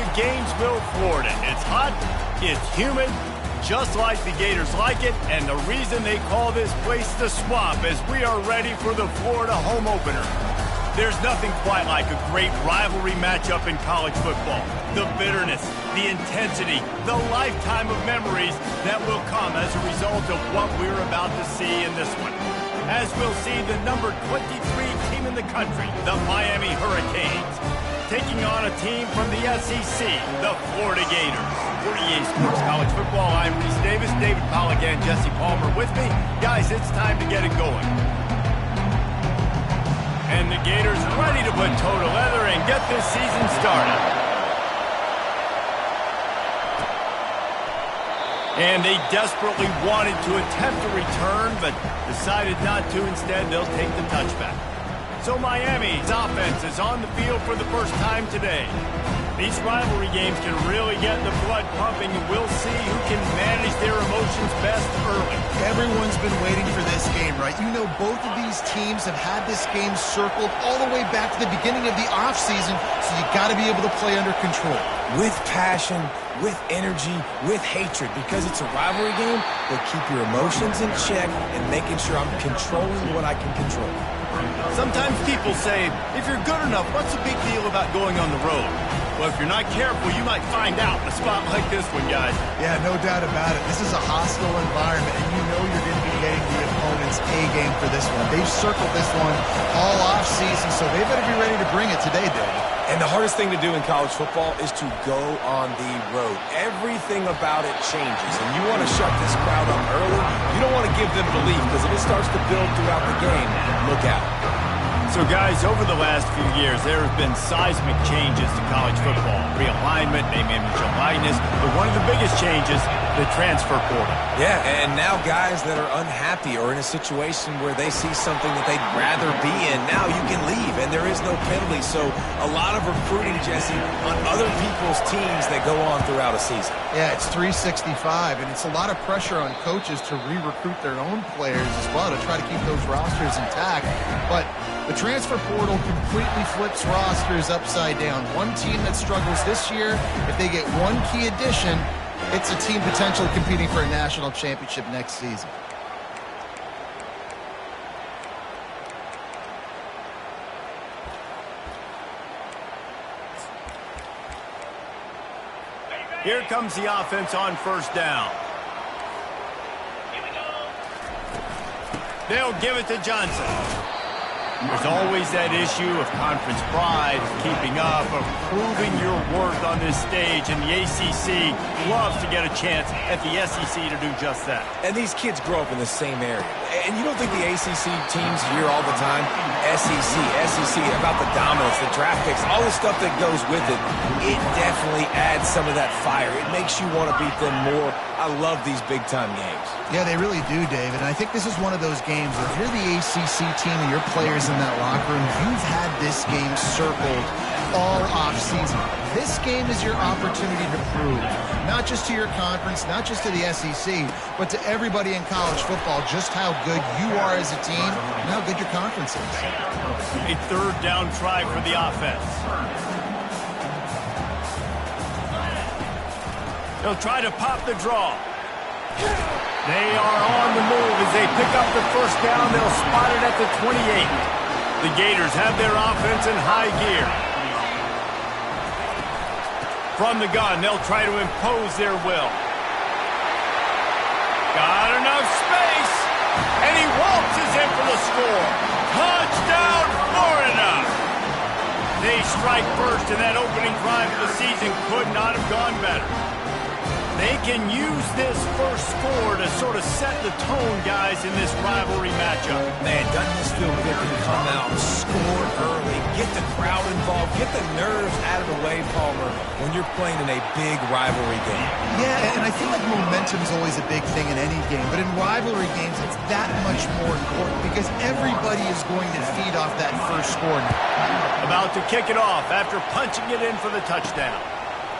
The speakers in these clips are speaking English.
to Gainesville, Florida. It's hot, it's humid, just like the Gators like it, and the reason they call this place the Swamp is we are ready for the Florida home opener. There's nothing quite like a great rivalry matchup in college football. The bitterness, the intensity, the lifetime of memories that will come as a result of what we're about to see in this one. As we'll see the number 23 team in the country, the Miami Hurricanes, taking on a team from the SEC, the Florida Gators. For EA Sports College Football, I'm Reese Davis, David Pollack, and Jesse Palmer with me. Guys, it's time to get it going. And the Gators ready to put toe to leather and get this season started. And they desperately wanted to attempt a return, but decided not to. Instead, they'll take the touchback. So Miami's offense is on the field for the first time today. These rivalry games can really get the blood pumping, and we'll see who can manage their emotions best early. Everyone's been waiting for this game, right? You know, both of these teams have had this game circled all the way back to the beginning of the offseason, so you got to be able to play under control. With passion, with energy, with hatred, because it's a rivalry game, but keep your emotions in check and making sure I'm controlling what I can control. Sometimes people say, if you're good enough, what's the big deal about going on the road? Well, if you're not careful, you might find out in a spot like this one, guys. Yeah, no doubt about it. This is a hostile environment, and you know you're going to be getting the opponent's A-game for this one. They've circled this one all offseason, so they better be ready to bring it today, David. And the hardest thing to do in college football is to go on the road. Everything about it changes, and you want to shut this crowd up early. You don't want to give them belief, because if it starts to build throughout the game, look out. So, guys, over the last few years, there have been seismic changes to college football. Realignment, name, image, and likeness. But one of the biggest changes, the transfer portal. Yeah, and now guys that are unhappy or in a situation where they see something that they'd rather be in, now you can leave, and there is no penalty. So a lot of recruiting, Jesse, on other people's teams that go on throughout a season. Yeah, it's 365, and it's a lot of pressure on coaches to re-recruit their own players as well to try to keep those rosters intact. But the transfer portal completely flips rosters upside down. One team that struggles this year, if they get one key addition, it's a team potentially competing for a national championship next season. Here comes the offense on first down. They'll give it to Johnson. There's always that issue of conference pride, of keeping up, of proving your worth on this stage, and the ACC loves to get a chance at the SEC to do just that. And these kids grow up in the same area. And you don't think the ACC teams hear all the time, SEC, about the dominance, the draft picks, all the stuff that goes with it. It definitely adds some of that fire. It makes you want to beat them more. I love these big-time games. Yeah, they really do, David. And I think this is one of those games where if you're the ACC team and your players in that locker room, you've had this game circled all offseason. This game is your opportunity to prove, not just to your conference, not just to the SEC, but to everybody in college football, just how good you are as a team and how good your conference is. A third down try for the offense. They'll try to pop the draw. They are on the move as they pick up the first down. They'll spot it at the 28. The Gators have their offense in high gear. From the gun, they'll try to impose their will. Got enough space, and he waltzes in for the score. Touchdown, Florida! They strike first, and that opening drive of the season could not have gone better. They can use this first score to sort of set the tone, guys, in this rivalry matchup. Man, doesn't this feel good to come out, score early, get the crowd involved, get the nerves out of the way, Palmer, when you're playing in a big rivalry game? Yeah, and I feel like momentum is always a big thing in any game, but in rivalry games, it's that much more important because everybody is going to feed off that first score. About to kick it off after punching it in for the touchdown.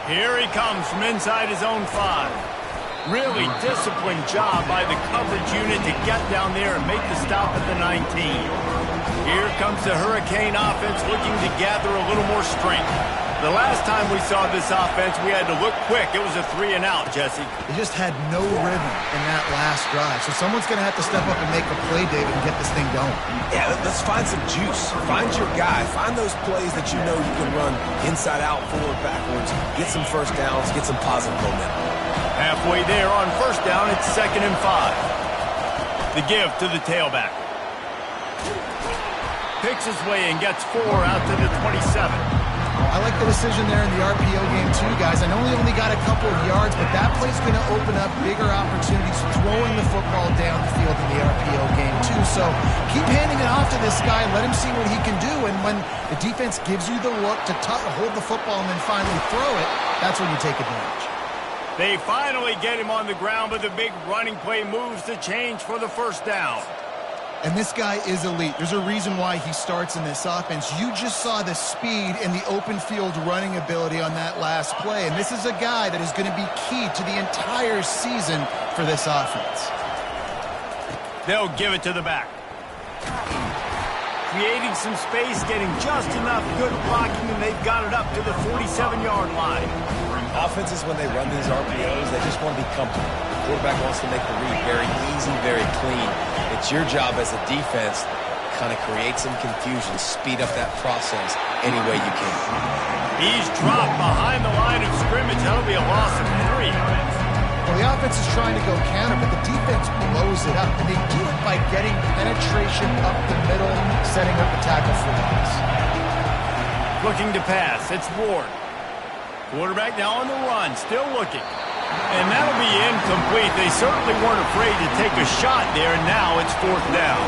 Here he comes from inside his own 5. Really disciplined job by the coverage unit to get down there and make the stop at the 19. Here comes the Hurricane offense looking to gather a little more strength. The last time we saw this offense, we had to look quick. It was a 3 and out, Jesse. They just had no rhythm in that last drive. So someone's going to have to step up and make a play, David, and get this thing going. Yeah, let's find some juice. Find your guy. Find those plays that you know you can run inside out, forward, backwards. Get some first downs. Get some positive momentum. Halfway there on first down, it's 2nd and 5. The give to the tailback. Picks his way and gets 4 out to the 27. I like the decision there in the RPO game too, guys. I know he only got a couple of yards, but that play's going to open up bigger opportunities throwing the football down the field in the RPO game too. So keep handing it off to this guy. Let him see what he can do. And when the defense gives you the look to hold the football and then finally throw it, that's when you take advantage. They finally get him on the ground, but the big running play moves the change for the first down. And this guy is elite. There's a reason why he starts in this offense. You just saw the speed and the open field running ability on that last play. And this is a guy that is going to be key to the entire season for this offense. They'll give it to the back. Creating some space, getting just enough good blocking, and they've got it up to the 47-yard line. Offenses, when they run these RPOs, they just want to be comfortable. The quarterback wants to make the read very easy, very clean. It's your job as a defense to kind of create some confusion, speed up that process any way you can. He's dropped behind the line of scrimmage. That'll be a loss of 3. Well, the offense is trying to go counter, but the defense blows it up. And they do it by getting penetration up the middle, setting up the tackle for loss. Looking to pass. It's Ward. Quarterback now on the run, still looking. And that'll be incomplete. They certainly weren't afraid to take a shot there, and now it's 4th down.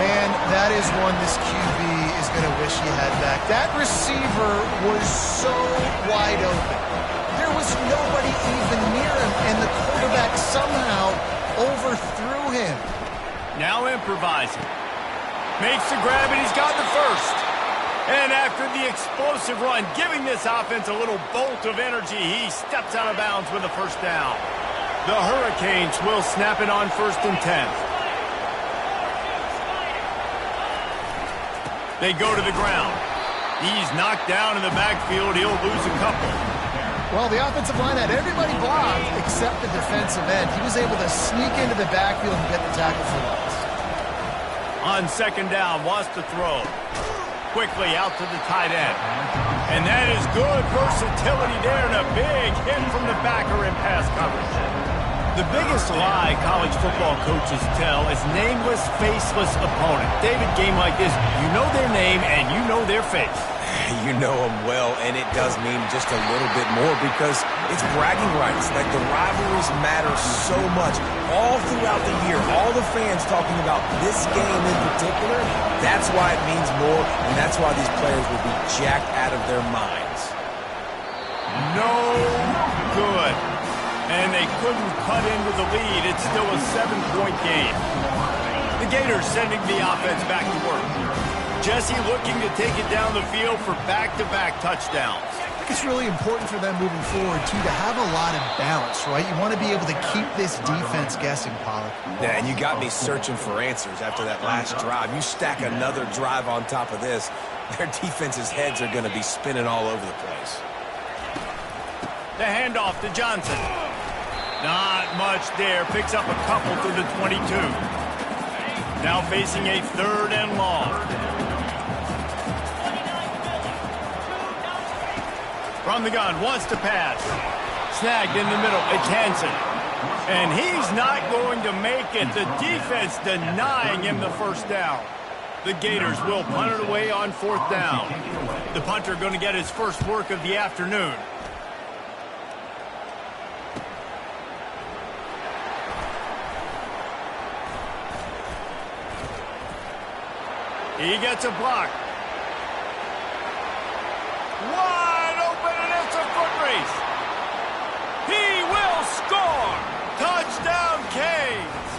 Man, that is one this QB is going to wish he had back. That receiver was so wide open. There was nobody even near him, and the quarterback somehow overthrew him. Now improvising. Makes the grab, and he's got the first. And after the explosive run, giving this offense a little bolt of energy, he steps out of bounds with a first down. The Hurricanes will snap it on 1st and 10. They go to the ground. He's knocked down in the backfield. He'll lose a couple. Well, the offensive line had everybody blocked except the defensive end. He was able to sneak into the backfield and get the tackle for loss. On 2nd down, wants to throw. Quickly out to the tight end. And that is good versatility there and a big hit from the backer in pass coverage. The biggest lie college football coaches tell is nameless, faceless opponent. David, game like this, you know their name and you know their face. You know them well, and it does mean just a little bit more because it's bragging rights. Like, the rivalries matter so much. All throughout the year, all the fans talking about this game in particular, that's why it means more, and that's why these players will be jacked out of their minds. No good. And they couldn't cut into the lead. It's still a 7-point game. The Gators sending the offense back to work. Jesse looking to take it down the field for back-to-back touchdowns. I think it's really important for them moving forward, too, to have a lot of balance, right? You want to be able to keep this defense guessing, Pollard. Yeah, and you got me searching for answers after that last drive. You stack another drive on top of this, their defense's heads are going to be spinning all over the place. The handoff to Johnson. Not much there. Picks up a couple to the 22. Now facing a 3rd and long. From the gun, wants to pass. Snagged in the middle, it's Hansen. And he's not going to make it. The defense denying him the first down. The Gators will punt it away on 4th down. The punter going to get his first work of the afternoon. He gets a block. Wide open, and it's a foot race. He will score. Touchdown, Canes.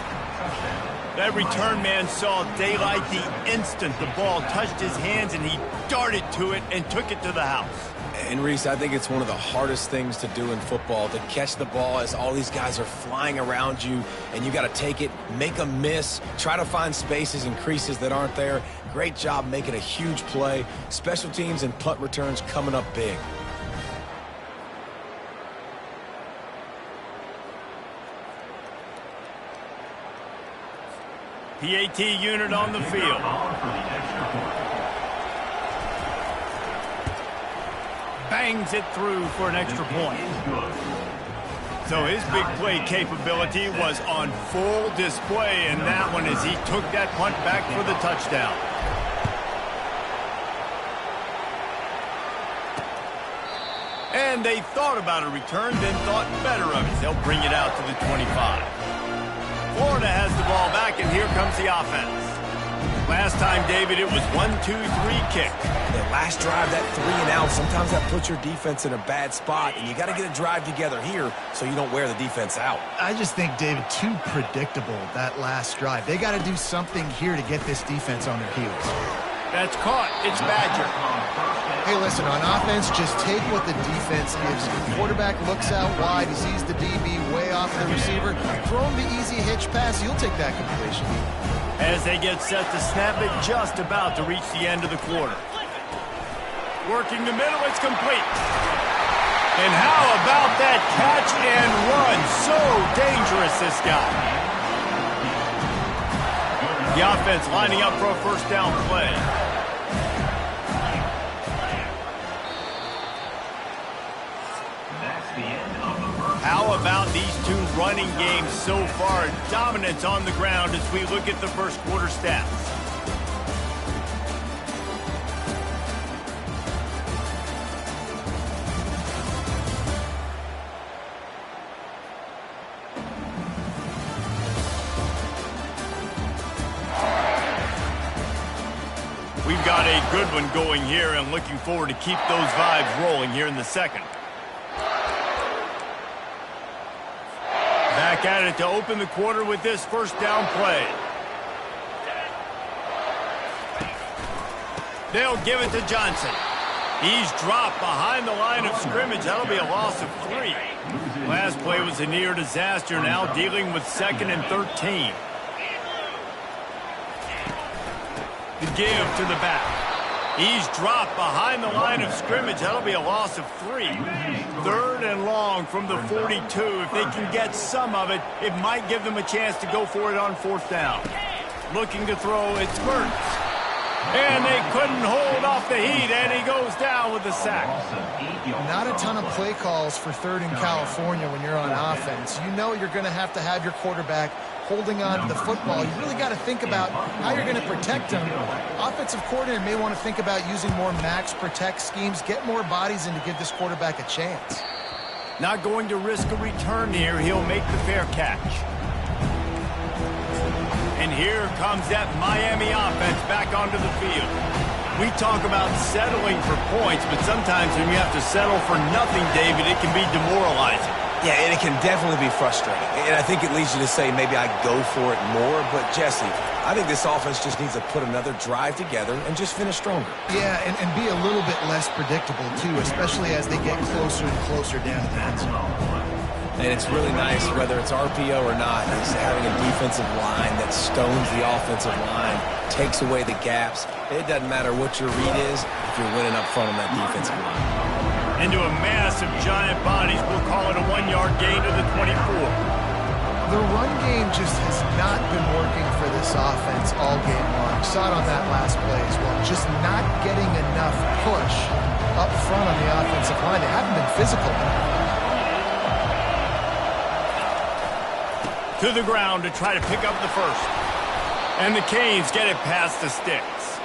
That return man saw daylight the instant the ball touched his hands, and he darted to it and took it to the house. And Reese, I think it's one of the hardest things to do in football, to catch the ball as all these guys are flying around you, and you got to take it, make a miss, try to find spaces and creases that aren't there. Great job making a huge play. Special teams and punt returns coming up big. PAT unit on the field. Bangs it through for an extra point. So his big play capability was on full display in that one as he took that punt back for the touchdown. And they thought about a return, then thought better of it. They'll bring it out to the 25. Florida has the ball back, and here comes the offense. Last time, David, it was 1-2-3 kick. The last drive, that 3 and out, sometimes that puts your defense in a bad spot, and you got to get a drive together here so you don't wear the defense out. I just think, David, too predictable, that last drive. They got to do something here to get this defense on their heels. That's caught. It's Badger. Hey, listen, on offense, just take what the defense gives you. The quarterback looks out wide. He sees the DB way off the receiver. Throw him the easy hitch pass. You'll take that completion. As they get set to snap it, just about to reach the end of the quarter. Working the middle, it's complete. And how about that catch and run? So dangerous, this guy. The offense lining up for a first down play. How about these two running games so far? Dominance on the ground as we look at the first quarter stats. We've got a good one going here and looking forward to keep those vibes rolling here in the second. Back at it to open the quarter with this first down play. They'll give it to Johnson. He's dropped behind the line of scrimmage. That'll be a loss of 3. Last play was a near disaster, now dealing with 2nd and 13. The give to the back. He's dropped behind the line of scrimmage. That'll be a loss of 3. 3rd and long from the 42. If they can get some of it, it might give them a chance to go for it on 4th down. Looking to throw, it's Burns. And they couldn't hold off the heat, and he goes down with the sack. Not a ton of play calls for 3rd in California when you're on offense. You know you're going to have your quarterback holding on to the football. You really got to think about how you're going to protect him. Offensive coordinator may want to think about using more max protect schemes, get more bodies in to give this quarterback a chance. Not going to risk a return here. He'll make the fair catch. And here comes that Miami offense back onto the field. We talk about settling for points, but sometimes when you have to settle for nothing, David, it can be demoralizing. Yeah, and it can definitely be frustrating. And I think it leads you to say maybe I go for it more. But, Jesse, I think this offense just needs to put another drive together and just finish stronger. Yeah, and be a little bit less predictable, too, especially as they get closer and closer down to the end zone. And it's really nice, whether it's RPO or not, is having a defensive line that stones the offensive line, takes away the gaps. It doesn't matter what your read is if you're winning up front on that defensive line. Into a mass of giant bodies. We'll call it a 1-yard gain to the 24. The run game just has not been working for this offense all game long. Saw it on that last play as well. Just not getting enough push up front on the offensive line. They haven't been physical enough. To the ground to try to pick up the first. And the Canes get it past the sticks.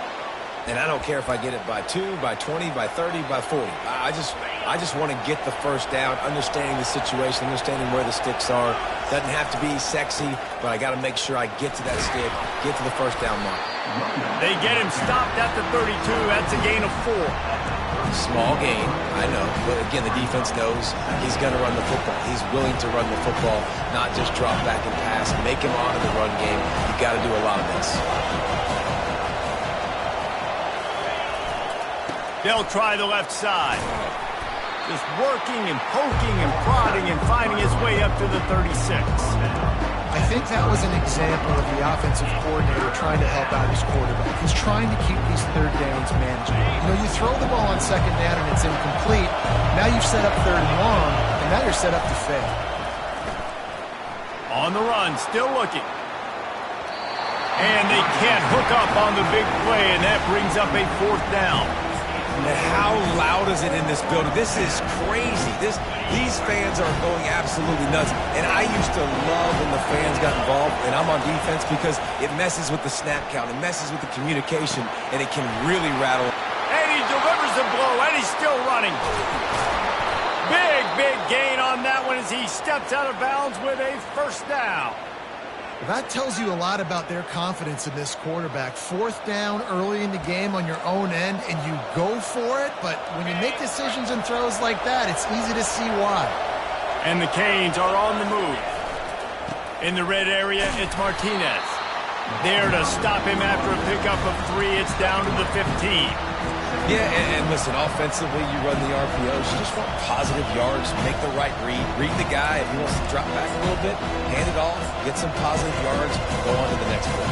And I don't care if I get it by 2, by 20, by 30, by 40. I just want to get the first down, understanding the situation, understanding where the sticks are. Doesn't have to be sexy, but I got to make sure I get to that stick, get to the first down mark. They get him stopped at the 32. That's a gain of 4. Small gain, I know. But again, the defense knows he's going to run the football. He's willing to run the football, not just drop back and pass, make him honor the run game. You got to do a lot of this. They'll try the left side. Just working and poking and prodding and finding his way up to the 36. I think that was an example of the offensive coordinator trying to help out his quarterback. He's trying to keep these third downs manageable. You know, you throw the ball on second down and it's incomplete. Now you've set up third and long, and now you're set up to fail. On the run, still looking. And they can't hook up on the big play, and that brings up a fourth down. And how loud is it in this building? This is crazy. These fans are going absolutely nuts. And I used to love when the fans got involved, and I'm on defense, because it messes with the snap count. It messes with the communication, and it can really rattle. And he delivers the blow, and he's still running. Big gain on that one as he steps out of bounds with a first down. That tells you a lot about their confidence in this quarterback. Fourth down early in the game on your own end, and you go for it, but when you make decisions and throws like that, it's easy to see why. And the Canes are on the move. In the red area, it's Martinez. There to stop him after a pickup of 3. It's down to the 15. Yeah, and listen, offensively, you run the RPOs. You just want positive yards, make the right read the guy. If he wants to drop back a little bit, hand it off, get some positive yards, go on to the next play.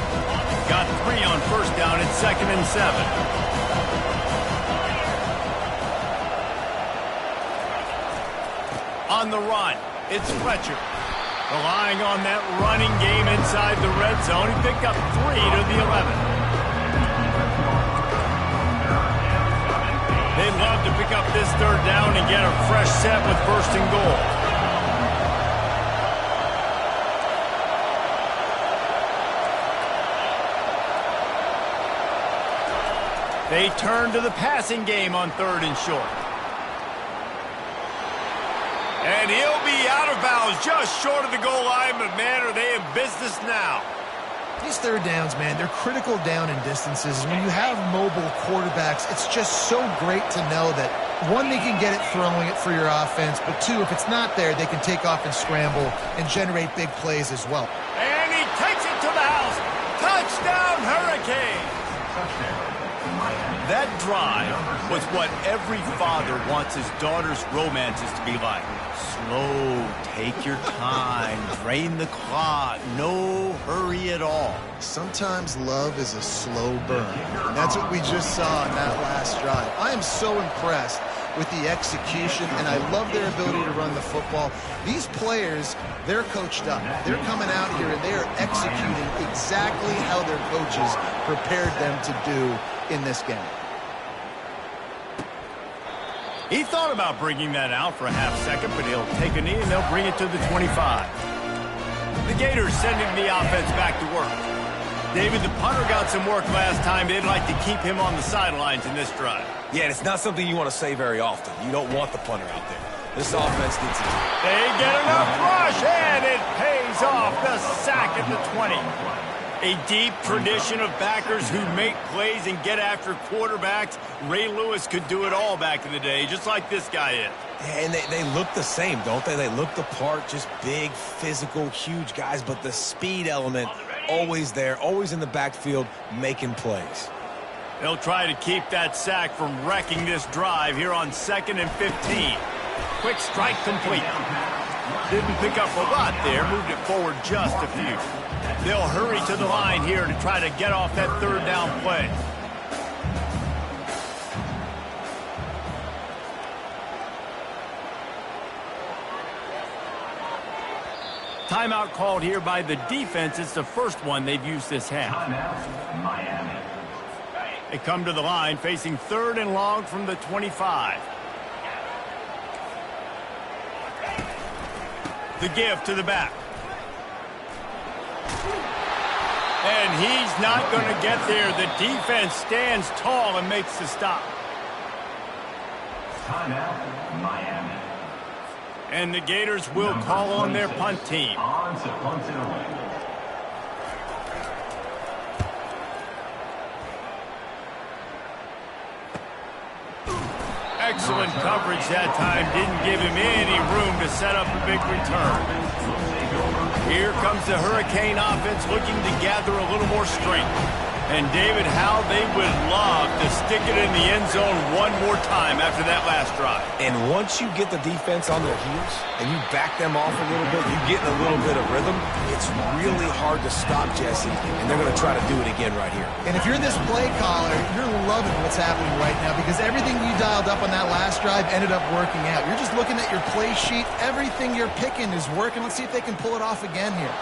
Got 3 on first down. It's 2nd and 7. On the run, it's Fletcher. Relying on that running game inside the red zone. He picked up 3 to the 11. They'd love to pick up this third down and get a fresh set with 1st and goal. They turn to the passing game on 3rd and short. And he'll be out of bounds just short of the goal line, but man, are they in business now. These third downs, man, they're critical down and distances. When you have mobile quarterbacks, it's just so great to know that, one, they can get it throwing it for your offense, but 2, if it's not there, they can take off and scramble and generate big plays as well. And he takes it to the house. Touchdown, Hurricane! That drive was what every father wants his daughter's romances to be like. Slow, take your time, drain the clock, no hurry at all. Sometimes love is a slow burn, and that's what we just saw in that last drive. I am so impressed with the execution, and I love their ability to run the football. These players, they're coached up. They're coming out here, and they are executing exactly how their coaches prepared them to do in this game. He thought about bringing that out for a half second, but he'll take a knee and they'll bring it to the 25. The Gators sending the offense back to work. David, the punter got some work last time. They'd like to keep him on the sidelines in this drive. Yeah, it's not something you want to say very often. You don't want the punter out there. This offense needs to. They get enough rush, and it pays off. The sack at the 20. A deep tradition of backers who make plays and get after quarterbacks. Ray Lewis could do it all back in the day, just like this guy is. And they look the same, don't they? They look the part, just big, physical, huge guys, but the speed element always there, always in the backfield, making plays. They'll try to keep that sack from wrecking this drive here on 2nd and 15. Quick strike complete. Didn't pick up a lot there, moved it forward just a few. They'll hurry to the line here to try to get off that third down play. Timeout called here by the defense. It's the first one they've used this half. Miami. They come to the line facing 3rd and long from the 25. The give to the back. And he's not going to get there. The defense stands tall and makes the stop. Timeout, Miami. And the Gators will call on their punt team. On to punt it away. Excellent coverage that time. Didn't give him any room to set up a big return. Here comes the Hurricane offense looking to gather a little more strength. And, David, how they would love to stick it in the end zone one more time after that last drive. And once you get the defense on their heels and you back them off a little bit, you get in a little bit of rhythm, it's really hard to stop Jesse, and they're going to try to do it again right here. And if you're this play caller, you're loving what's happening right now because everything you dialed up on that last drive ended up working out. You're just looking at your play sheet. Everything you're picking is working. Let's see if they can pull it off again here.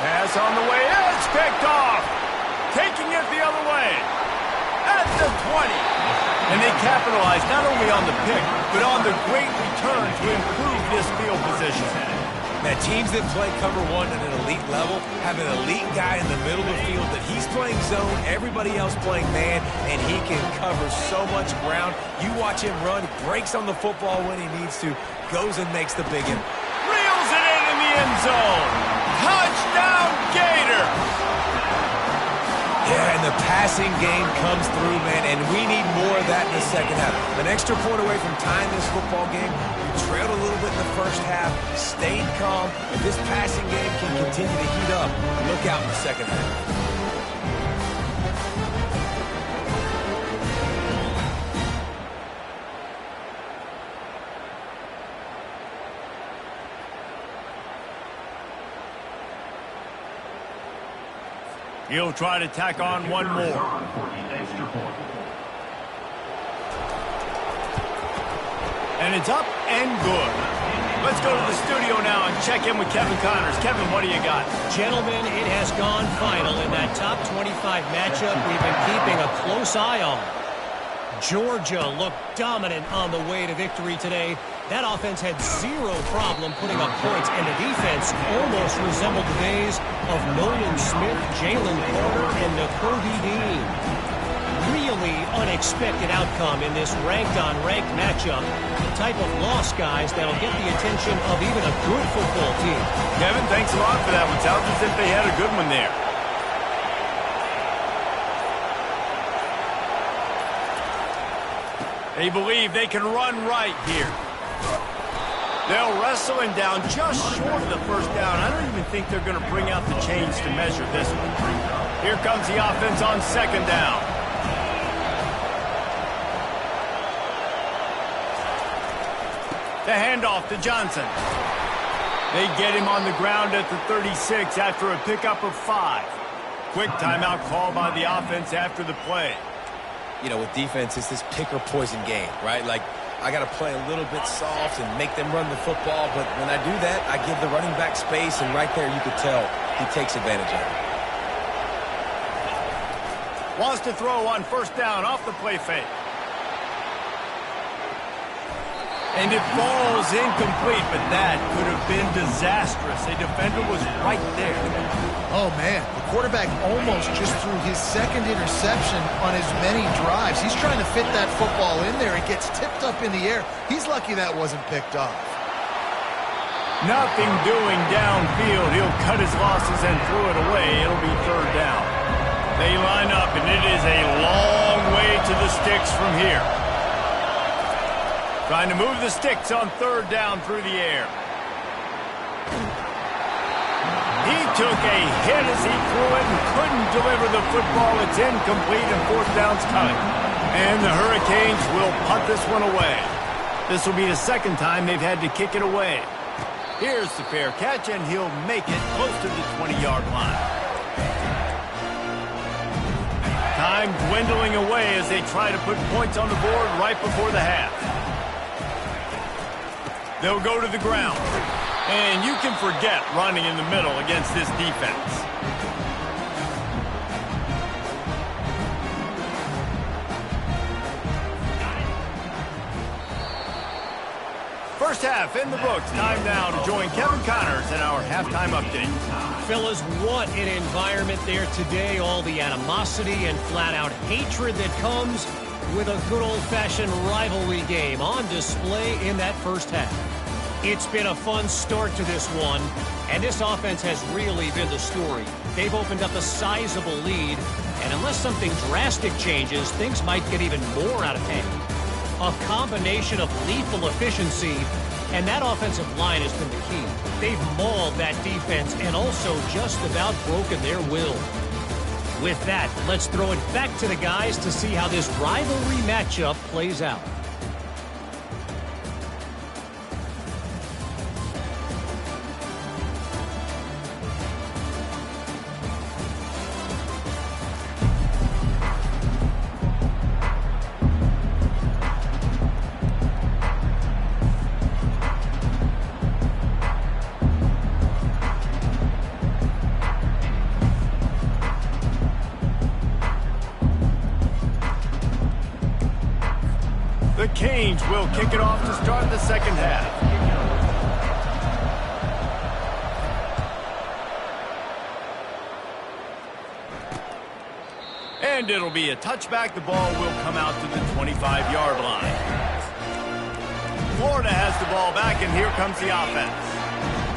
Pass on the way. It's picked off. Taking it the other way. At the 20. And they capitalize not only on the pick, but on the great return to improve this field position. Now, teams that play cover one at an elite level have an elite guy in the middle of the field that he's playing zone, everybody else playing man, and he can cover so much ground. You watch him run, breaks on the football when he needs to, goes and makes the big one. Reels it in the end zone. Touchdown, Gators! Yeah, and the passing game comes through, man, and we need more of that in the second half. An extra point away from tying this football game. We trailed a little bit in the first half, stayed calm. If this passing game can continue to heat up, look out in the second half. He'll try to tack on one more. And it's up and good. Let's go to the studio now and check in with Kevin Connors. Kevin, what do you got? Gentlemen, it has gone final in that top 25 matchup we've been keeping a close eye on. Georgia looked dominant on the way to victory today. That offense had zero problem putting up points, and the defense almost resembled the days of Nolan Smith, Jalen Carter, and Nakobe Dean. Really unexpected outcome in this ranked-on-ranked matchup. The type of loss, guys, that'll get the attention of even a good football team. Kevin, thanks a lot for that one. Sounds as if they had a good one there. They believe they can run right here. They'll wrestle him down just short of the first down. I don't even think they're going to bring out the chains to measure this one. Here comes the offense on second down. The handoff to Johnson. They get him on the ground at the 36 after a pickup of 5. Quick timeout call by the offense after the play. You know, with defense, it's this pick or poison game, right? Like, I got to play a little bit soft and make them run the football, but when I do that, I give the running back space, and right there you could tell he takes advantage of it. Wants to throw on first down off the play fake. And it falls incomplete, but that could have been disastrous. A defender was right there. Oh, man. The quarterback almost just threw his second interception on as many drives. He's trying to fit that football in there. It gets tipped up in the air. He's lucky that wasn't picked off. Nothing doing downfield. He'll cut his losses and throw it away. It'll be third down. They line up, and it is a long way to the sticks from here. Trying to move the sticks on third down through the air. He took a hit as he threw it and couldn't deliver the football. It's incomplete and fourth down's coming. And the Hurricanes will punt this one away. This will be the second time they've had to kick it away. Here's the fair catch, and he'll make it close to the 20-yard line. Time dwindling away as they try to put points on the board right before the half. They'll go to the ground. And you can forget running in the middle against this defense. First half in the books. Time now to join Kevin Connors in our halftime update. Fellas, what an environment there today. All the animosity and flat-out hatred that comes with a good old-fashioned rivalry game on display in that first half. It's been a fun start to this one, and this offense has really been the story. They've opened up a sizable lead, and unless something drastic changes, things might get even more out of hand. A combination of lethal efficiency, and that offensive line has been the key. They've mauled that defense and also just about broken their will. With that, let's throw it back to the guys to see how this rivalry matchup plays out. The Canes will kick it off to start the second half. And it'll be a touchback. The ball will come out to the 25-yard line. Florida has the ball back, and here comes the offense.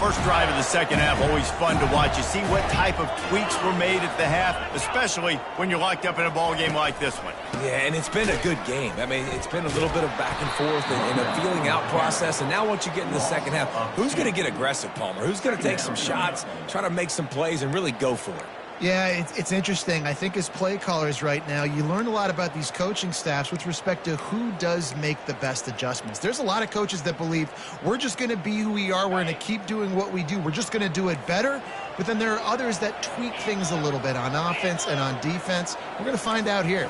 First drive of the second half, always fun to watch. You see what type of tweaks were made at the half, especially when you're locked up in a ball game like this one. Yeah, and it's been a good game. I mean, it's been a little bit of back and forth and a feeling out process. And now once you get in the second half, who's going to get aggressive, Palmer? Who's going to take some shots, try to make some plays, and really go for it? Yeah, it's interesting. I think as play callers right now, you learn a lot about these coaching staffs with respect to who does make the best adjustments. There's a lot of coaches that believe we're just going to be who we are. We're going to keep doing what we do. We're just going to do it better. But then there are others that tweak things a little bit on offense and on defense. We're going to find out here.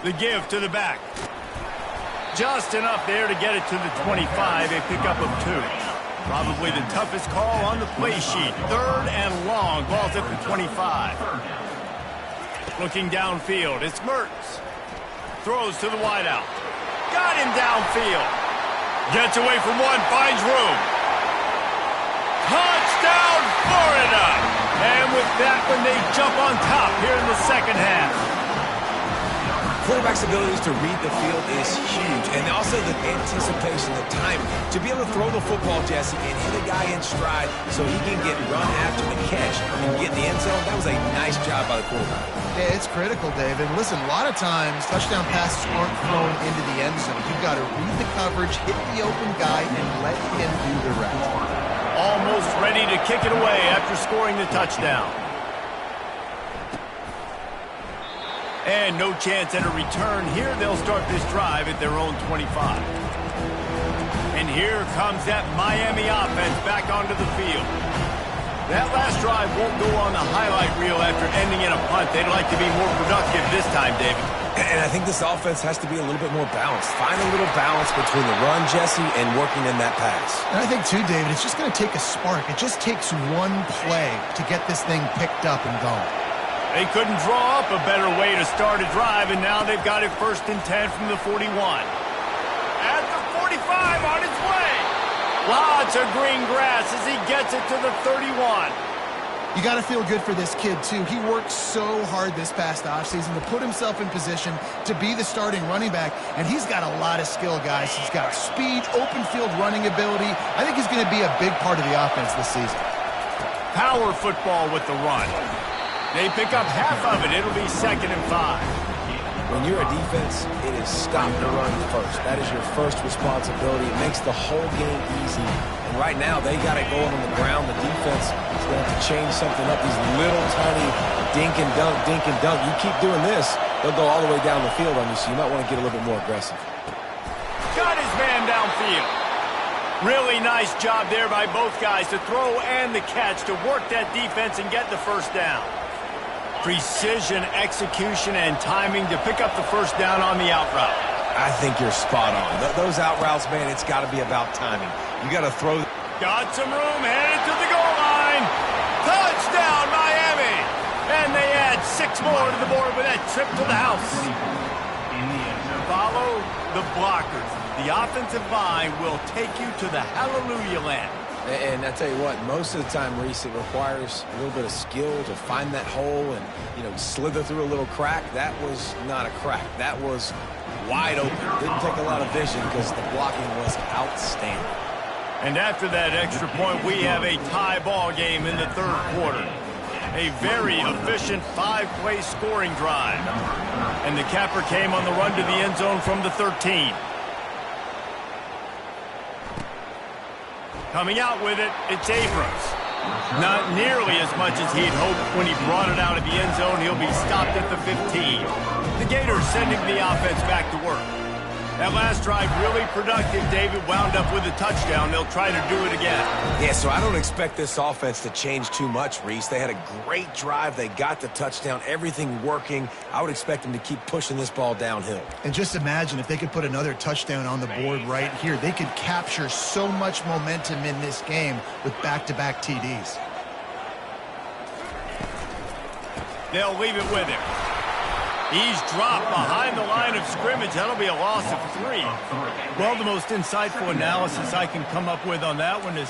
The give to the back. Just enough there to get it to the 25. A pickup of 2. Probably the toughest call on the play sheet. Third and long. Ball's at the 25. Looking downfield. It's Mertz. Throws to the wideout. Got him downfield. Gets away from one. Finds room. Touchdown, Florida! And with that one, they jump on top here in the second half. Quarterback's abilities to read the field is huge, and also the anticipation, the timing. To be able to throw the football, Jesse, and hit a guy in stride so he can get run after the catch and get in the end zone, that was a nice job by the quarterback. Yeah, it's critical, David. Listen, a lot of times touchdown passes aren't thrown into the end zone. You've got to read the coverage, hit the open guy, and let him do the rest. Almost ready to kick it away after scoring the touchdown. And no chance at a return here. They'll start this drive at their own 25. And here comes that Miami offense back onto the field. That last drive won't go on the highlight reel after ending in a punt. They'd like to be more productive this time, David. And I think this offense has to be a little bit more balanced. Find a little balance between the run, Jesse, and working in that pass. And I think, too, David, it's just going to take a spark. It just takes one play to get this thing picked up and going. They couldn't draw up a better way to start a drive, and now they've got it 1st and 10 from the 41. At the 45, on its way. Lots of green grass as he gets it to the 31. You got to feel good for this kid, too. He worked so hard this past offseason to put himself in position to be the starting running back, and he's got a lot of skill, guys. He's got speed, open field running ability. I think he's going to be a big part of the offense this season. Power football with the run. They pick up half of it. It'll be 2nd and 5. When you're a defense, it is stop the run first. That is your first responsibility. It makes the whole game easy. And right now, they got it going on the ground. The defense is going to have to change something up. These little tiny dink and dunk, dink and dunk. You keep doing this, they'll go all the way down the field on you, so you might want to get a little bit more aggressive. Got his man downfield. Really nice job there by both guys to throw and the catch to work that defense and get the first down. Precision, execution, and timing to pick up the first down on the out route. I think you're spot on. Those out routes, man, it's got to be about timing. You got to throw. Got some room, headed to the goal line. Touchdown, Miami! And they add 6 more to the board with that trip to the house. Follow the blockers. The offensive line will take you to the hallelujah land. And I tell you what, most of the time, Reese, it requires a little bit of skill to find that hole and, slither through a little crack. That was not a crack. That was wide open. Didn't take a lot of vision because the blocking was outstanding. And after that extra point, we have a tie ball game in the 3rd quarter. A very efficient 5-play scoring drive. And the capper came on the run to the end zone from the 13. Coming out with it, it's Abrams. Not nearly as much as he'd hoped when he brought it out of the end zone. He'll be stopped at the 15. The Gators sending the offense back to work. That last drive really productive. David wound up with a touchdown. They'll try to do it again. Yeah, so I don't expect this offense to change too much, Reese. They had a great drive. They got the touchdown. Everything working. I would expect them to keep pushing this ball downhill. And just imagine if they could put another touchdown on the board right here. They could capture so much momentum in this game with back-to-back TDs. They'll leave it with him. He's dropped behind the line of scrimmage. That'll be a loss of 3. Well, the most insightful analysis I can come up with on that one is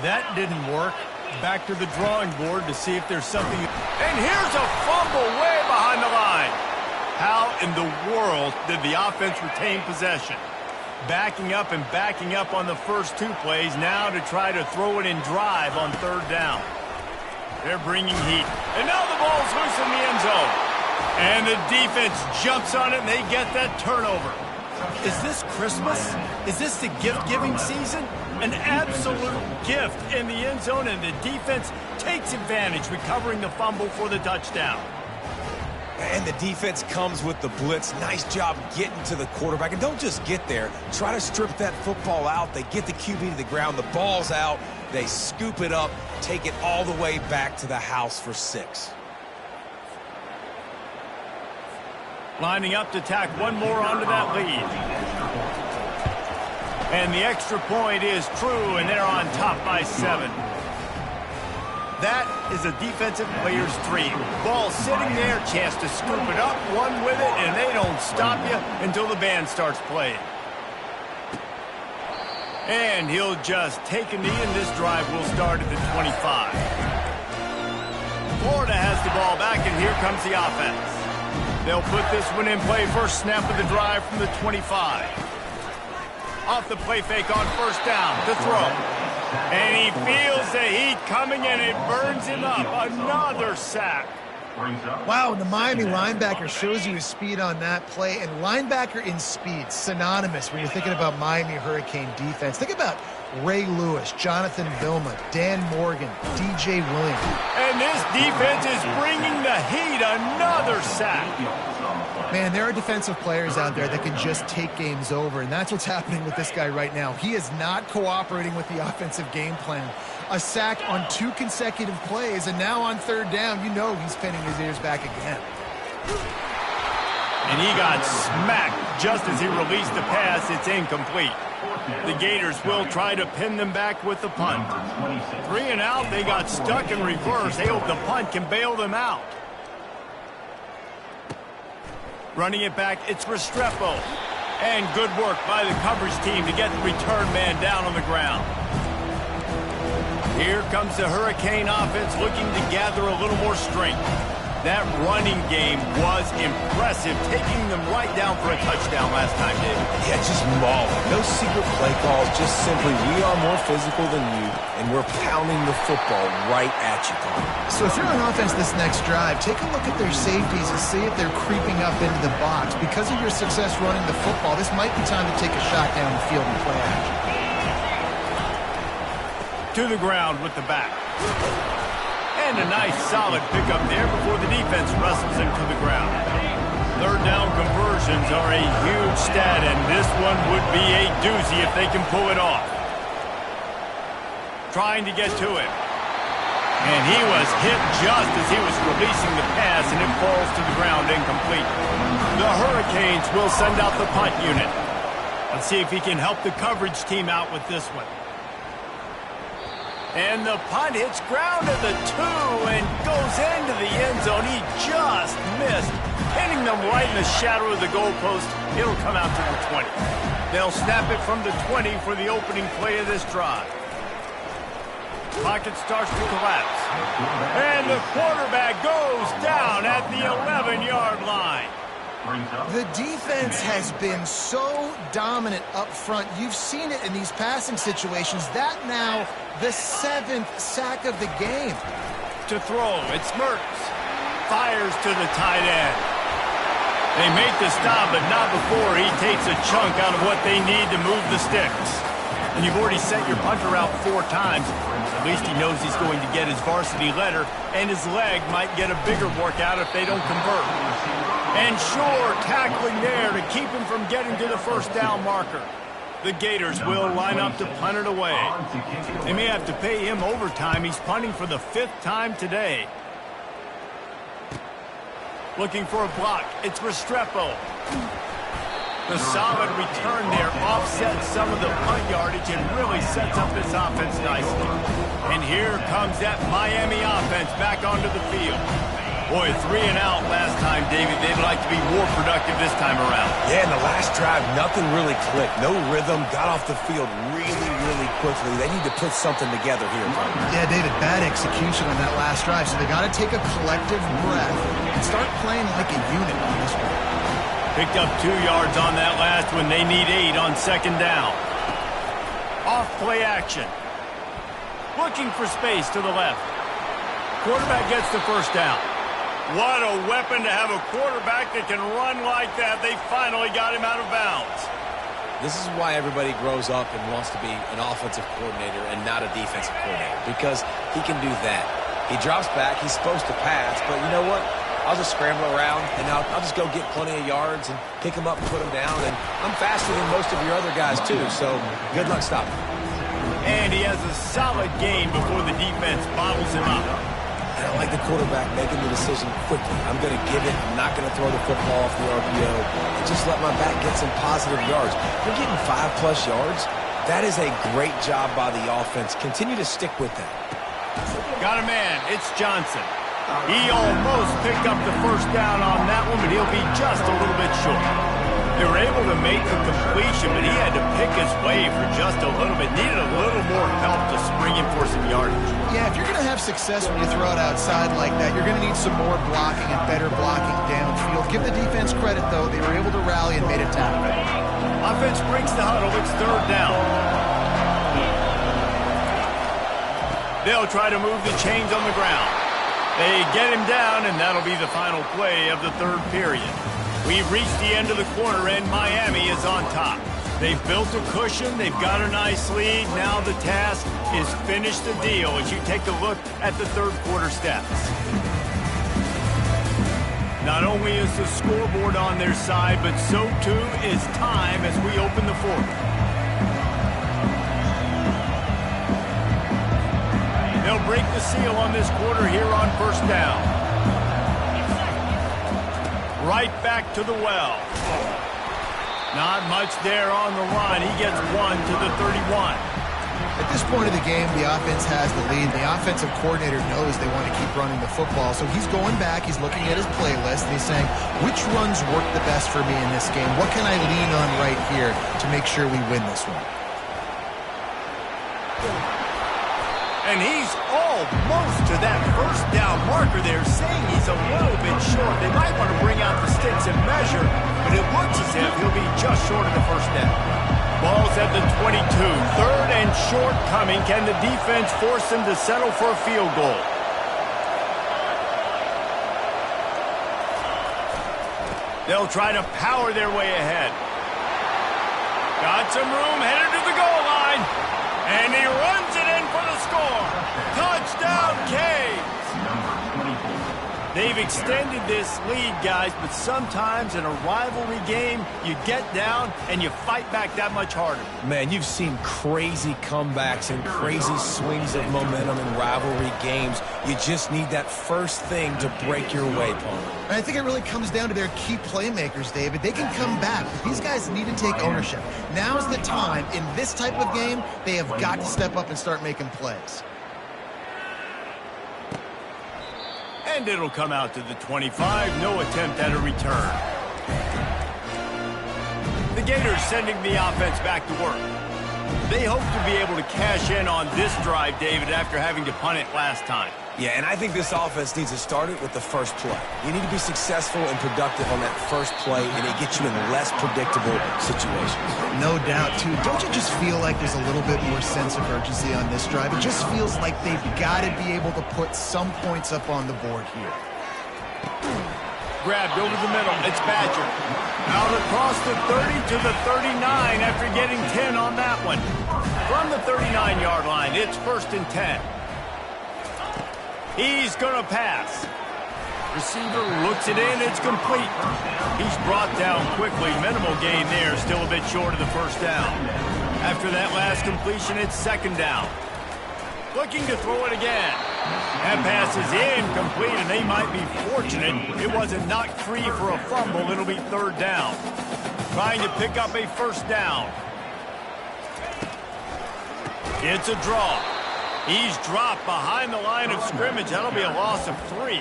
that didn't work. Back to the drawing board to see if there's something. And here's a fumble way behind the line. How in the world did the offense retain possession? Backing up and backing up on the first 2 plays, now to try to throw it in drive on 3rd down. They're bringing heat. And now the ball's loose in the end zone. And the defense jumps on it, and they get that turnover. Is this Christmas? Is this the gift-giving season? An absolute gift in the end zone, and the defense takes advantage, recovering the fumble for the touchdown. And the defense comes with the blitz. Nice job getting to the quarterback. And don't just get there. Try to strip that football out. They get the QB to the ground. The ball's out. They scoop it up, take it all the way back to the house for 6. Lining up to tack one more onto that lead. And the extra point is true, and they're on top by 7. That is a defensive player's dream. Ball sitting there, chance to scoop it up, run with it, and they don't stop you until the band starts playing. And he'll just take a knee, and this drive will start at the 25. Florida has the ball back, and here comes the offense. They'll put this one in play. First snap of the drive from the 25. Off the play fake on 1st down to throw. And he feels the heat coming, and it burns him up. Another sack. Wow, the Miami linebacker shows you his speed on that play. And linebacker in speed, synonymous when you're thinking about Miami Hurricane defense. Think about Ray Lewis, Jonathan Vilma, Dan Morgan, DJ Williams. And this defense is bringing the heat. Another sack. Man, there are defensive players out there that can just take games over, and that's what's happening with this guy right now. He is not cooperating with the offensive game plan. A sack on 2 consecutive plays, and now on 3rd down, you know he's pinning his ears back again. And he got smacked just as he released the pass. It's incomplete. The Gators will try to pin them back with the punt. 3 and out, they got stuck in reverse. They hope the punt can bail them out. Running it back, it's Restrepo. And good work by the coverage team to get the return man down on the ground. Here comes the Hurricane offense looking to gather a little more strength. That running game was impressive, taking them right down for a touchdown last time, David. Yeah, just mauling. No secret play calls, just simply we are more physical than you, and we're pounding the football right at you, Tom. So if you're on offense this next drive, take a look at their safeties and see if they're creeping up into the box. Because of your success running the football, this might be time to take a shot down the field and play action. To the ground with the back. And a nice solid pickup there before the defense wrestles him to the ground. 3rd down conversions are a huge stat, and this one would be a doozy if they can pull it off. Trying to get to him. And he was hit just as he was releasing the pass, and it falls to the ground incomplete. The Hurricanes will send out the punt unit. Let's see if he can help the coverage team out with this one. And the punt hits ground at the 2 and goes into the end zone. He just missed, hitting them right in the shadow of the goalpost. It'll come out to the 20. They'll snap it from the 20 for the opening play of this drive. Pocket starts to collapse. And the quarterback goes down at the 11-yard line. The defense has been so dominant up front. You've seen it in these passing situations. That now the 7th sack of the game. To throw, it's Mertz. Fires to the tight end. They make the stop, but not before he takes a chunk out of what they need to move the sticks. And you've already sent your punter out 4 times. At least he knows he's going to get his varsity letter, and his leg might get a bigger workout if they don't convert. And sure, tackling there to keep him from getting to the first down marker. The Gators will line up to punt it away. They may have to pay him overtime. He's punting for the 5th time today. Looking for a block. It's Restrepo. The solid return there offsets some of the punt yardage and really sets up this offense nicely. And here comes that Miami offense back onto the field. Boy, 3 and out last time, David. They'd like to be more productive this time around. Yeah, in the last drive, nothing really clicked. No rhythm. Got off the field really quickly. They need to put something together here, Tony. Yeah, David, bad execution on that last drive. So they got to take a collective breath and start playing like a unit on this one. Picked up 2 yards on that last one. They need 8 on 2nd down. Off play action. Looking for space to the left. Quarterback gets the first down. What a weapon to have a quarterback that can run like that. They finally got him out of bounds. This is why everybody grows up and wants to be an offensive coordinator and not a defensive coordinator, because he can do that. He drops back. He's supposed to pass, but you know what? I'll just scramble around, and I'll just go get plenty of yards and pick him up and put him down. And I'm faster than most of your other guys, too, so good luck stopping. And he has a solid gain before the defense bottles him up. I don't like the quarterback making the decision quickly. I'm going to give it. I'm not going to throw the football off the RPO and just let my back get some positive yards. You're getting 5+ yards. That is a great job by the offense. Continue to stick with that. Got a man. It's Johnson. He almost picked up the first down on that one, but he'll be just a little bit short. They were able to make the completion, but he had to pick his way for just a little bit. Needed a little more help to spring him for some yardage. Yeah, if you're going to have success when you throw it outside like that, you're going to need some more blocking and better blocking downfield. Give the defense credit, though. They were able to rally and made a tackle. Offense breaks the huddle. It's 3rd down. They'll try to move the chains on the ground. They get him down, and that'll be the final play of the 3rd period. We've reached the end of the quarter, and Miami is on top. They've built a cushion. They've got a nice lead. Now the task is finish the deal as you take a look at the 3rd quarter stats. Not only is the scoreboard on their side, but so too is time as we open the 4th. They'll break the seal on this quarter here on 1st down. Right back to the well. Not much there on the line. He gets 1 to the 31. At this point of the game, the offense has the lead. The offensive coordinator knows they want to keep running the football. So he's going back. He's looking at his playlist, and he's saying, which runs work the best for me in this game? What can I lean on right here to make sure we win this one? And he's almost to that first down marker there, saying he's a little bit short. They might want to bring out the sticks and measure, but it looks as if he'll be just short of the first down. Ball's at the 22. 3rd and short coming. Can the defense force him to settle for a field goal? They'll try to power their way ahead. Got some room, headed to the goal line. And he runs it in for the score. Touchdown, Canes. They've extended this lead, guys, but sometimes in a rivalry game, you get down and you fight back that much harder. Man, you've seen crazy comebacks and crazy swings of momentum in rivalry games. You just need that first thing to break your way, Paul. And I think it really comes down to their key playmakers, David. They can come back, but these guys need to take ownership. Now's the time. In this type of game, they have got to step up and start making plays. And it'll come out to the 25. No attempt at a return. The Gators sending the offense back to work. They hope to be able to cash in on this drive, David, after having to punt it last time. Yeah, and I think this offense needs to start it with the first play. You need to be successful and productive on that first play, and it gets you in less predictable situations. No doubt, too. Don't you just feel like there's a little bit more sense of urgency on this drive? It just feels like they've got to be able to put some points up on the board here. Grabbed over the middle. It's Badger. Out across the 30 to the 39 after getting 10 on that one. From the 39-yard line, it's 1st and 10. He's going to pass. Receiver looks it in. It's complete. He's brought down quickly. Minimal gain there. Still a bit short of the first down. After that last completion, it's 2nd down. Looking to throw it again. That pass is incomplete, and they might be fortunate it wasn't knocked free for a fumble. It'll be 3rd down. Trying to pick up a 1st down. It's a draw. He's dropped behind the line of scrimmage. That'll be a loss of 3.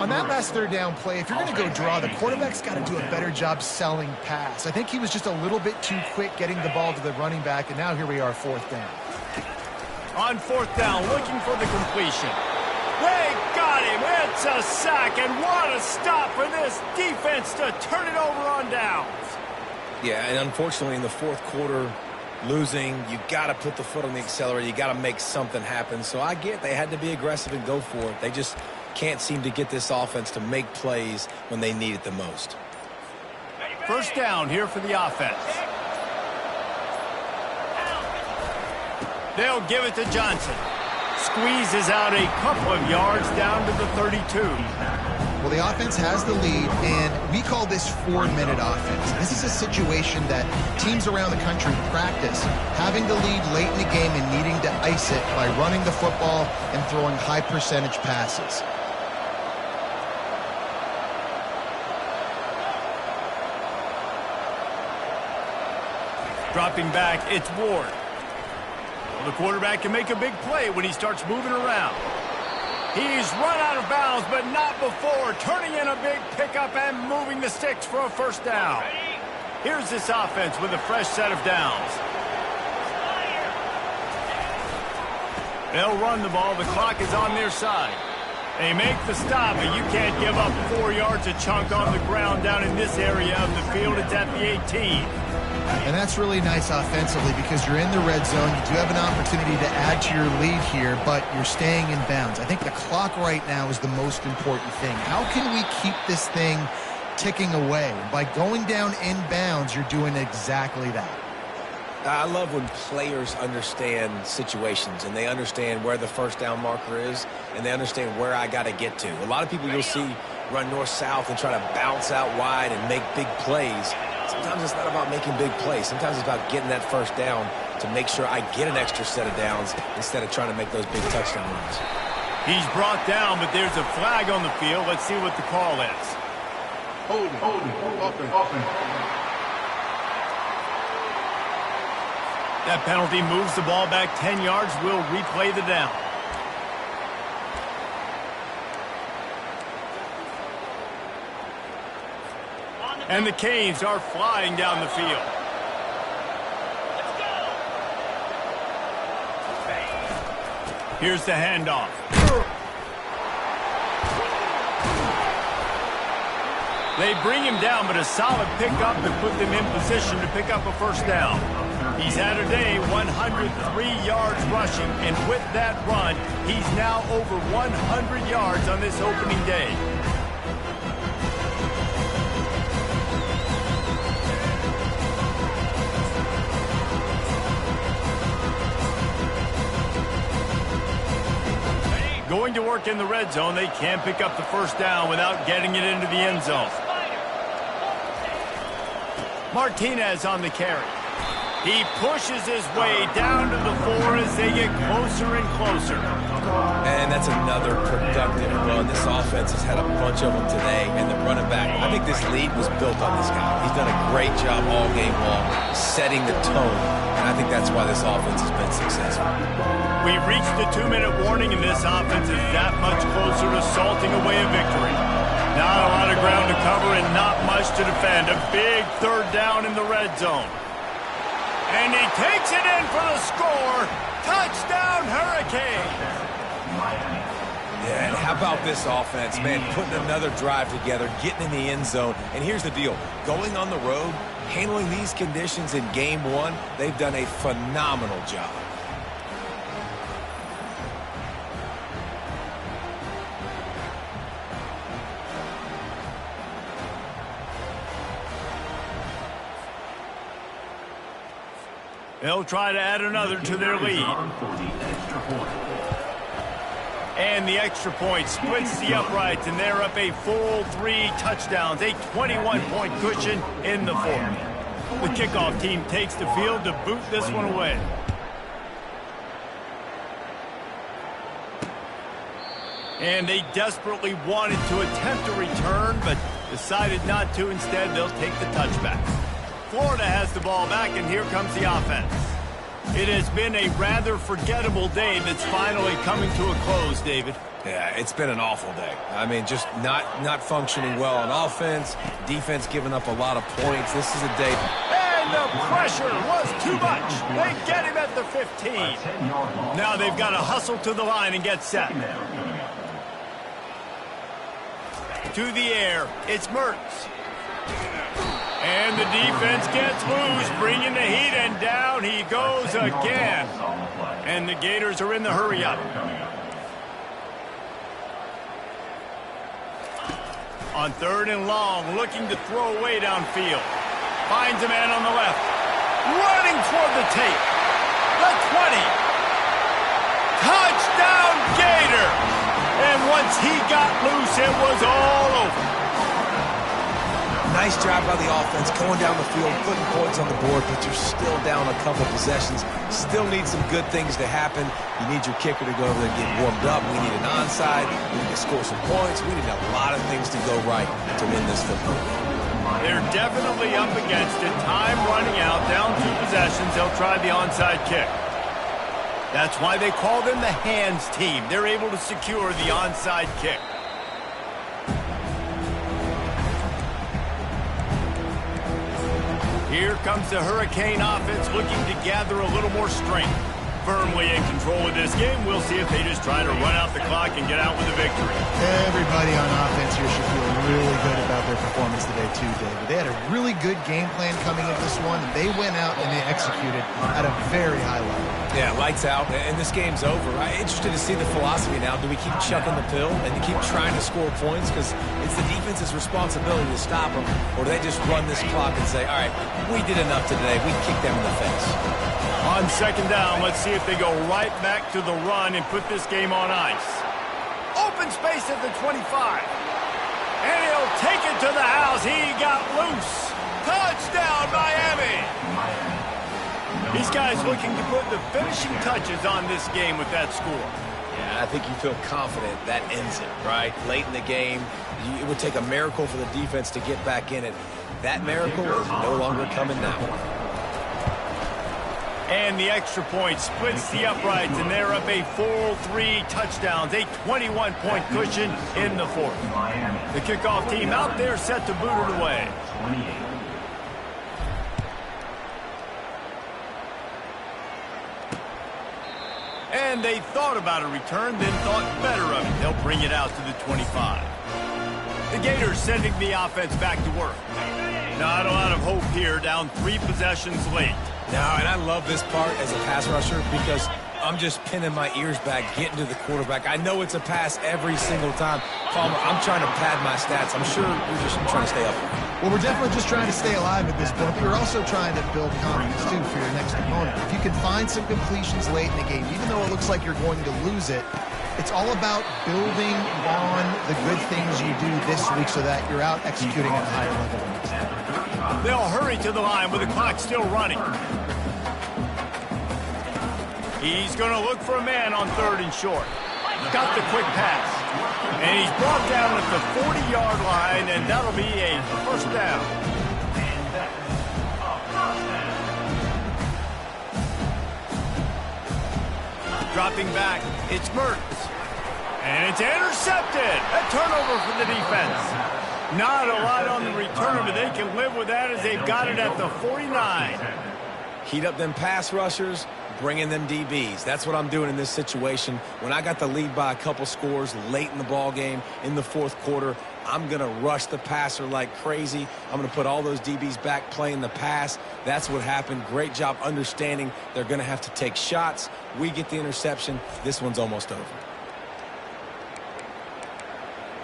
On that last 3rd down play, if you're going to go draw, the quarterback's got to do a better job selling pass. I think he was just a little bit too quick getting the ball to the running back, and now here we are, 4th down. On 4th down, looking for the completion. They got him. It's a sack, and what a stop for this defense to turn it over on downs. Yeah, and unfortunately in the 4th quarter, losing, you got to put the foot on the accelerator. You got to make something happen. So I get they had to be aggressive and go for it. They just can't seem to get this offense to make plays when they need it the most. 1st down here for the offense. They'll give it to Johnson. Squeezes out a couple of yards down to the 32. Well, the offense has the lead, and we call this 4-minute offense. This is a situation that teams around the country practice, having the lead late in the game and needing to ice it by running the football and throwing high-percentage passes. Dropping back, it's Ward. Well, the quarterback can make a big play when he starts moving around. He's run out of bounds, but not before. Turning in a big pickup and moving the sticks for a 1st down. Here's this offense with a fresh set of downs. They'll run the ball. The clock is on their side. They make the stop, but you can't give up 4 yards a chunk on the ground down in this area of the field. It's at the 18. And that's really nice offensively because you're in the red zone. You do have an opportunity to add to your lead here, but you're staying in bounds. I think the clock right now is the most important thing. How can we keep this thing ticking away? By going down in bounds, you're doing exactly that. I love when players understand situations and they understand where the 1st down marker is and they understand where I got to get to. A lot of people you'll see run north-south and try to bounce out wide and make big plays. Sometimes it's not about making big plays. Sometimes it's about getting that 1st down to make sure I get an extra set of downs instead of trying to make those big touchdown runs. He's brought down, but there's a flag on the field. Let's see what the call is. Open. That penalty moves the ball back 10 yards. We'll replay the down. And the Canes are flying down the field. Here's the handoff. They bring him down, but a solid pickup to put them in position to pick up a 1st down. He's had a day, 103 yards rushing, and with that run, he's now over 100 yards on this opening day. Going to work in the red zone, they can't pick up the 1st down without getting it into the end zone. Martinez on the carry. He pushes his way down to the 4 as they get closer and closer. And that's another productive run. This offense has had a bunch of them today, and the running back, I think this lead was built on this guy. He's done a great job all game long setting the tone, and I think that's why this offense has been successful. We've reached the 2-minute warning, and this offense is that much closer to salting away a victory. Not a lot of ground to cover and not much to defend. A big 3rd down in the red zone. And he takes it in for the score. Touchdown, Hurricanes. Yeah, and how about this offense, man, putting another drive together, getting in the end zone. And here's the deal. Going on the road, handling these conditions in game 1, they've done a phenomenal job. They'll try to add another to their lead. And the extra point splits the uprights, and they're up a full 3 touchdowns, a 21-point cushion in the fourth. The kickoff team takes the field to boot this one away. And they desperately wanted to attempt a return, but decided not to. Instead, they'll take the touchback. Florida has the ball back, and here comes the offense. It has been a rather forgettable day that's finally coming to a close, David. Yeah, it's been an awful day. I mean, just not functioning well on offense. Defense giving up a lot of points. This is a day. And the pressure was too much. They get him at the 15. Now they've got to hustle to the line and get set. To the air, it's Mertz. And the defense gets loose, bringing the heat, and down he goes again. And the Gators are in the hurry-up. On 3rd and long, looking to throw away downfield. Finds a man on the left. Running toward the tape. The 20. Touchdown, Gator! And once he got loose, it was all over. Nice job by the offense, going down the field, putting points on the board, but you're still down a couple possessions. Still need some good things to happen. You need your kicker to go over there and get warmed up. We need an onside. We need to score some points. We need a lot of things to go right to win this football game. They're definitely up against it. Time running out, down 2 possessions. They'll try the onside kick. That's why they call them the hands team. They're able to secure the onside kick. Here comes the Hurricane offense looking to gather a little more strength. Firmly in control of this game. We'll see if they just try to run out the clock and get out with a victory. Everybody on offense here should feel really good about their performance today too, David. They had a really good game plan coming into this one, and they went out and they executed at a very high level. Yeah, lights out, and this game's over. I'm interested to see the philosophy now. Do we keep chucking the pill and keep trying to score points because it's the defense's responsibility to stop them, or do they just run this clock and say, all right, we did enough today. We kicked them in the face. On 2nd down, let's see if they go right back to the run and put this game on ice. Open space at the 25. And he'll take it to the house. He got loose. Touchdown, Miami. These guys looking to put the finishing touches on this game with that score. Yeah, I think you feel confident that ends it, right? Late in the game, it would take a miracle for the defense to get back in it. That miracle is no longer coming now. And the extra point splits the uprights, and they're up a full 3 touchdowns, a 21-point cushion in the fourth. The kickoff team out there set to boot it away. And they thought about a return, then thought better of it. They'll bring it out to the 25. The Gators sending the offense back to work. Not a lot of hope here, down 3 possessions late. No, and I love this part as a pass rusher because I'm just pinning my ears back, getting to the quarterback. I know it's a pass every single time. Palmer, I'm trying to pad my stats. I'm sure you're just trying to stay up. Well, we're definitely just trying to stay alive at this point, but we're also trying to build confidence, too, for your next opponent. If you can find some completions late in the game, even though it looks like you're going to lose it, it's all about building on the good things you do this week so that you're out executing at a higher level. They'll hurry to the line with the clock still running. He's going to look for a man on 3rd and short. Got the quick pass. And he's brought down at the 40-yard line, and that'll be a 1st down. Dropping back, it's Mertz. And it's intercepted. A turnover for the defense. Not a lot on the return, but they can live with that as they've got it at the 49. Heat up them pass rushers, bring in them DBs. That's what I'm doing in this situation. When I got the lead by a couple scores late in the ball game, in the 4th quarter, I'm going to rush the passer like crazy. I'm going to put all those DBs back playing the pass. That's what happened. Great job understanding they're going to have to take shots. We get the interception. This one's almost over.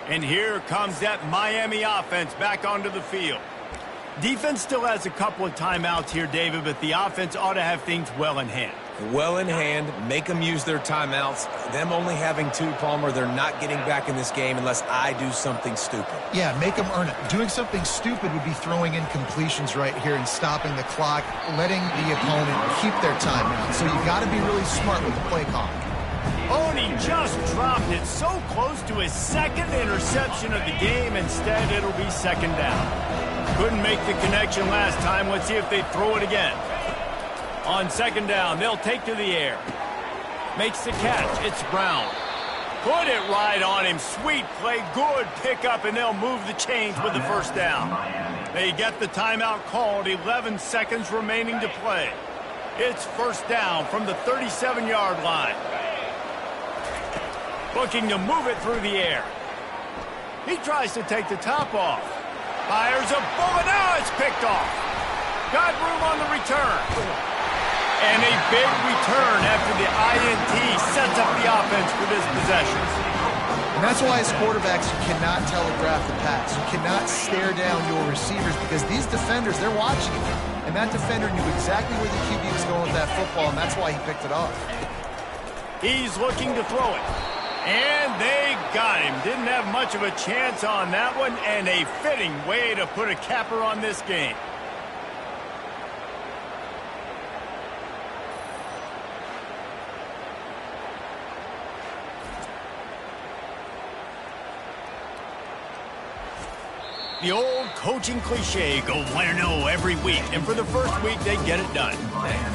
And here comes that Miami offense back onto the field. Defense still has a couple of timeouts here, David, but the offense ought to have things well in hand. Well in hand, make them use their timeouts. Them only having 2, Palmer, they're not getting back in this game unless I do something stupid. Yeah, make them earn it. Doing something stupid would be throwing in completions right here and stopping the clock, letting the opponent keep their timeout. So you've got to be really smart with the play call. Oh, and he just dropped it so close to his second interception of the game. Instead, it'll be second down. Couldn't make the connection last time. Let's see if they throw it again. On second down, they'll take to the air. Makes the catch. It's Brown. Put it right on him. Sweet play. Good pickup, and they'll move the chains with the first down. They get the timeout called. 11 seconds remaining to play. It's first down from the 37-yard line. Looking to move it through the air. He tries to take the top off. Fires a bullet. Now it's picked off. Got room on the return. And a big return after the INT sets up the offense for this possession. And that's why as quarterbacks, you cannot telegraph the pass. You cannot stare down your receivers because these defenders, they're watching you. And that defender knew exactly where the QB was going with that football, and that's why he picked it off. He's looking to throw it. And they got him. Didn't have much of a chance on that one, and a fitting way to put a capper on this game. The old coaching cliche, go 1-0 every week. And for the first week, they get it done.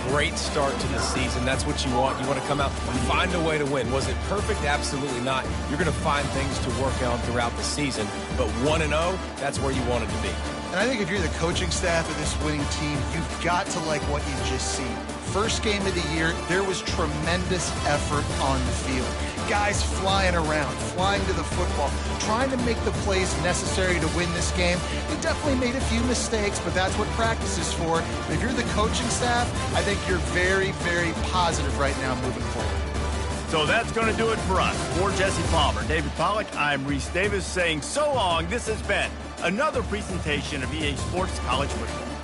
Great start to the season. That's what you want. You want to come out and find a way to win. Was it perfect? Absolutely not. You're going to find things to work on throughout the season. But 1-0, that's where you want it to be. And I think if you're the coaching staff of this winning team, you've got to like what you've just seen. First game of the year, there was tremendous effort on the field. Guys flying around, flying to the football, trying to make the plays necessary to win this game. They definitely made a few mistakes, but that's what practice is for. But if you're the coaching staff, I think you're very, very positive right now moving forward. So that's going to do it for us. For Jesse Palmer, David Pollack, I'm Reese Davis saying so long. This has been another presentation of EA Sports College Football.